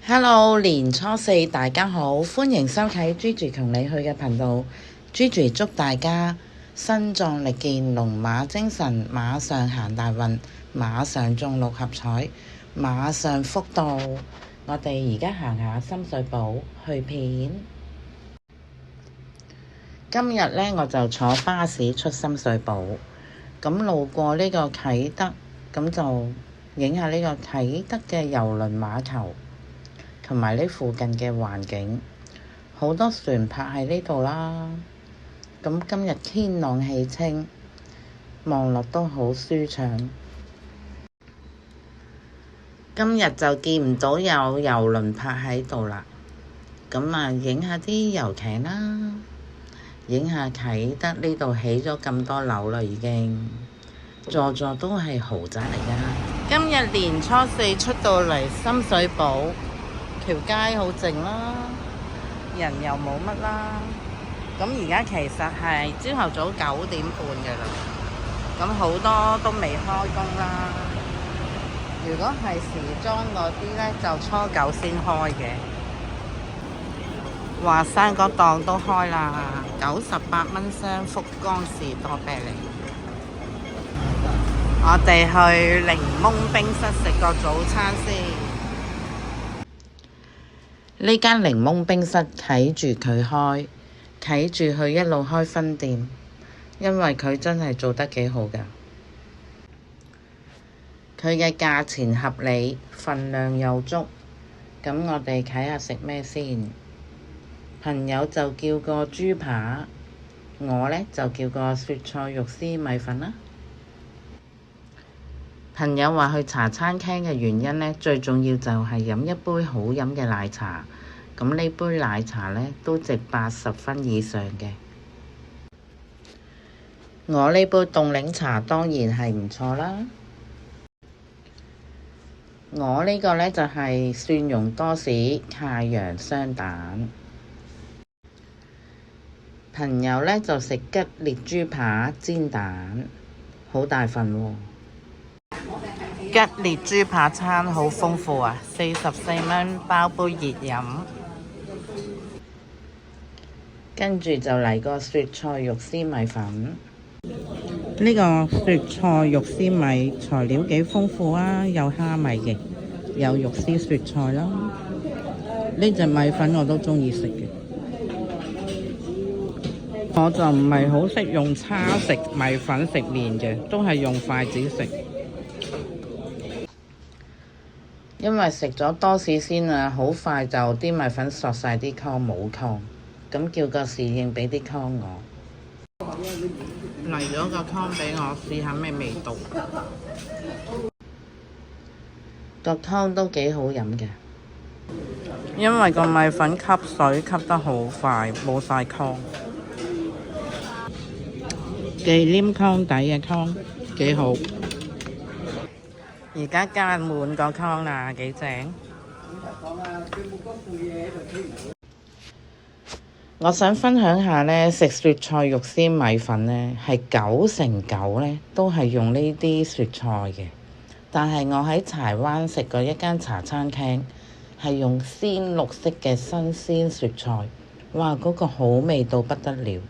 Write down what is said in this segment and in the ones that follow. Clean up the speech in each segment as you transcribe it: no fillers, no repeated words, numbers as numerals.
Hello，年初四大家好，歡迎收睇 Gigi 同你去嘅頻道。Gigi 祝大家身壯力健，龍馬精神，馬上行大運，馬上中六合彩，馬上福到。我哋而家行下深水埗去片。今日呢，我就坐巴士出深水埗，咁路過呢個啟德，咁就影下呢個啟德嘅郵輪碼頭。同埋呢附近嘅環境，好多船泊喺呢度啦。咁今日天朗氣清，望落都好舒暢。今日就見唔到有郵輪泊喺度啦。咁啊，影下啲遊艇啦，影下啟德呢度起咗咁多樓啦，已經座座都係豪宅嚟㗎。今日年初四出到嚟深水埗。條街好靜啦，人又冇乜啦。咁而家其實係朝頭早9點半嘅啦，咁好多都未開工啦。如果係時裝嗰啲呢，就初9先開嘅。華山嗰檔都開啦，98蚊箱福岡士多啤梨。我哋去檸檬冰室食個早餐先。呢間檸檬冰室睇住佢開，睇住佢一路開分店，因為佢真係做得幾好㗎。佢嘅價錢合理，份量又足。咁我哋睇下食咩先。朋友就叫個豬扒，我呢就叫個雪菜肉絲米粉啦。朋友話去茶餐廳嘅原因呢，最重要就係飲一杯好飲嘅奶茶。咁呢杯奶茶呢，都值80分以上嘅。我呢杯凍檸茶當然係唔錯啦。我呢個呢，就係蒜蓉多士太陽雙蛋。朋友呢，就食吉列豬扒煎蛋，好大份喎。吉列豬扒餐好豐富啊，44蚊包杯熱飲。跟住就嚟個雪菜肉絲米粉。呢個雪菜肉絲米材料幾豐富啊，有蝦米嘅，有肉絲雪菜啦。呢隻米粉我都鍾意食嘅。我就唔係好識用叉食米粉食麵嘅，都係用筷子食。因為食咗多士先啊，好快就啲米粉索晒啲湯冇湯，咁叫個侍應俾啲湯我。嚟咗個湯俾我試下咩味道。個湯都幾好飲嘅，因為個米粉吸水吸得好快，冇晒湯。忌廉湯底嘅湯幾好。而家加滿個湯啦，幾正！我想分享下呢，食雪菜肉絲米粉呢，係9成9呢都係用呢啲雪菜嘅。但係我喺柴灣食過一間茶餐廳，係用鮮綠色嘅新鮮雪菜，哇！嗰個好味到不得了。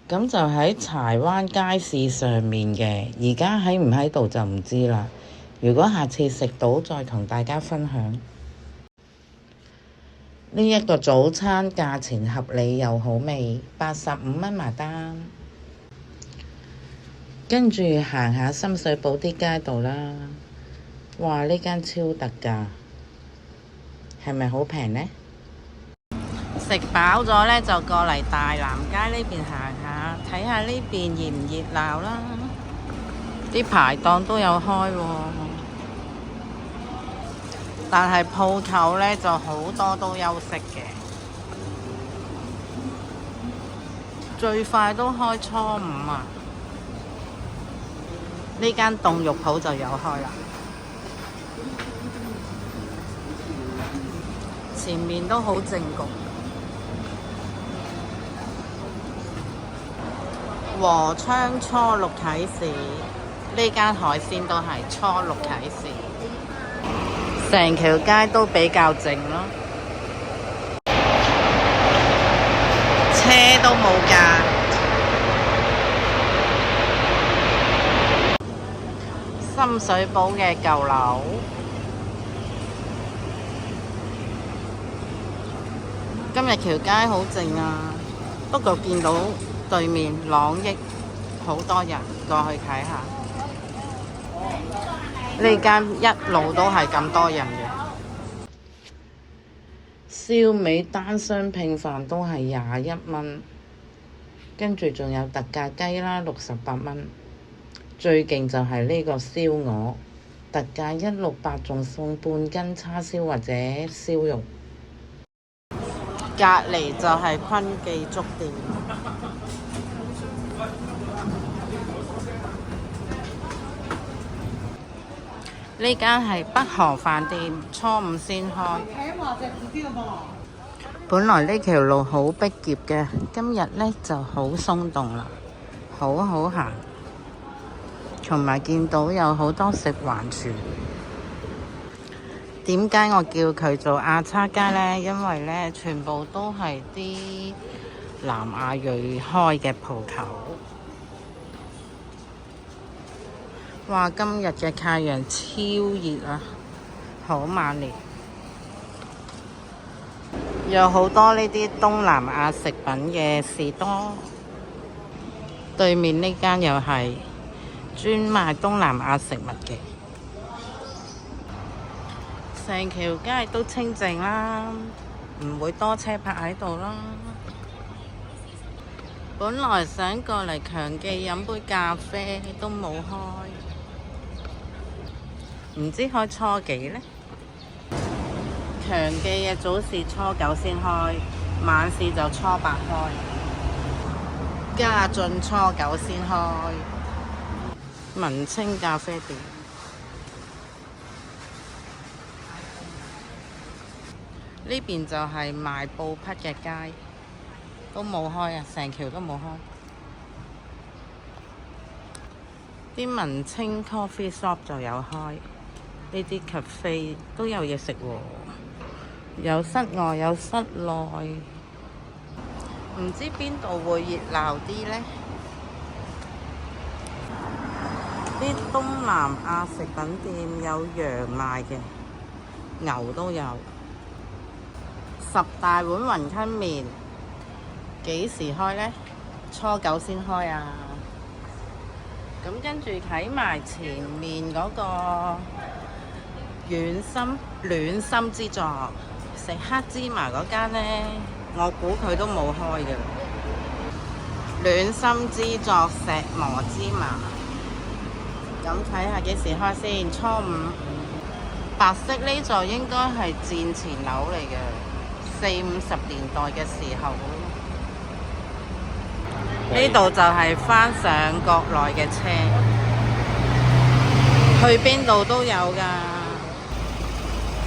咁就喺柴灣街市上面嘅，而家喺唔喺度就唔知啦。如果下次食到，再同大家分享。呢一個早餐價錢合理又好味，85蚊埋單。跟住行下深水埗啲街道啦。哇！呢間超特價，係咪好平呢？食飽咗呢，就過嚟大南街呢邊行下，睇下呢邊熱唔熱鬧啦。啲排檔都有開喎，但係鋪頭呢就好多都休息嘅。最快都開初5啊！呢間凍肉鋪就有開啦。前面都好正局。和昌初6啟市，呢間海鮮都係初6啟市。成條街都比較靜咯，車都冇架。深水埗嘅舊樓，今日條街好靜啊，不過見到對面朗益好多人過去睇下。呢間一路都係咁多人嘅。燒味單雙拼飯都係21蚊，跟住仲有特價雞啦，68蚊。最勁就係呢個燒鵝，特價168，仲送半斤叉燒或者燒肉。隔離就係坤記粥店。呢間係北河飯店，初5先開。本來呢條路好逼仄嘅，今日呢就好鬆動啦，好好行。同埋見到有好多食環署。點解我叫佢做亞叉街呢？因為呢全部都係啲南亞裔開嘅鋪頭。哇！今日嘅太陽超熱啊，好猛烈。有好多呢啲東南亞食品嘅士多。對面呢間又係專賣東南亞食物嘅。成條街都清靜啦，唔會多車泊喺度啦。本來想過嚟強記飲杯咖啡都冇開。唔知開初幾呢？強記嘅早市初9先開，晚市就初8開。家俊初9先開。文青咖啡店。呢邊就係賣布匹嘅街，都冇開啊，成條都冇開。啲文青 coffee shop 就有開。呢啲 cafe 都有嘢食喎，有室外有室內，唔知邊度會熱鬧啲呢？啲東南亞食品店有羊賣嘅，牛都有。10大碗雲吞麵幾時開呢？初9先開啊！咁跟住睇埋前面嗰個暖心之作，食黑芝麻嗰間呢，我估佢都冇開嘅。暖心之作石磨芝麻，咁睇下幾時開先。初5，白色呢座應該係戰前樓嚟嘅，40、50年代嘅時候。呢度就係返上國內嘅車，去邊度都有㗎。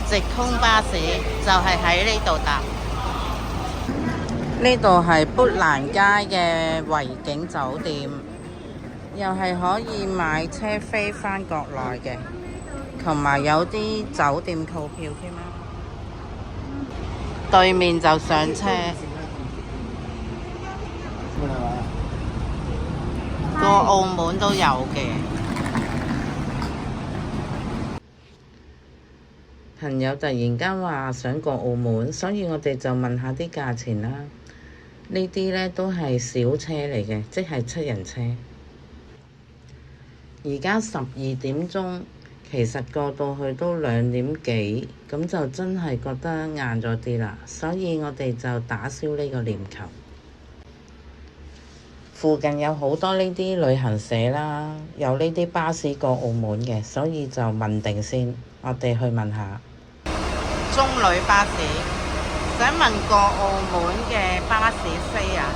直通巴士就係喺呢度搭。呢度係砵蘭街嘅維景酒店，又係可以買車飛返國內嘅，同埋有啲酒店套票添啊。對面就上車，過澳門都有嘅。朋友突然間話想過澳門，所以我哋就問下啲價錢啦。呢啲呢都係小車嚟嘅，即係7人車。而家12點鐘，其實過到去都2點幾，咁就真係覺得晏咗啲啦。所以我哋就打消呢個念頭。附近有好多呢啲旅行社啦，有呢啲巴士過澳門嘅，所以就問定先。我哋去問下。中旅巴士，想問過澳門嘅巴士飛啊，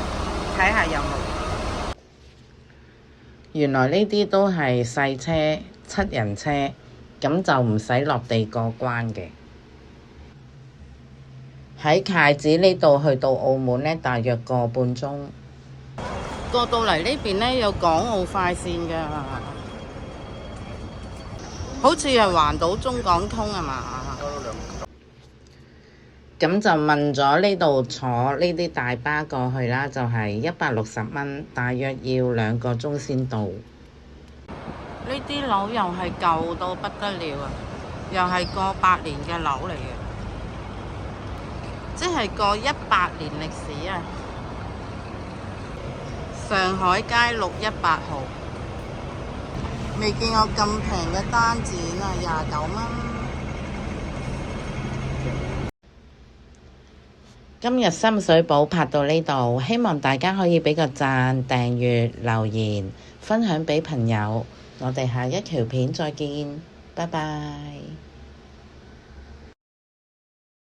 睇下有冇。原來呢啲都係細車7人車，咁就唔使落地過關嘅。喺太子呢度去到澳門呢，大約個半鐘。過到嚟呢邊呢，有港澳快線㗎。好似係環島中港通係嘛？咁就問咗呢度坐呢啲大巴過去啦，就係160蚊，大約要2個鐘先到。呢啲樓又係舊到不得了啊！又係過百年嘅樓嚟嘅，即係過100年歷史啊！上海街618號，未見過咁平嘅單展啊，29蚊。今日深水埗拍到呢度，希望大家可以畀個讚、訂閱、留言、分享畀朋友。我哋下一條片再見，拜拜。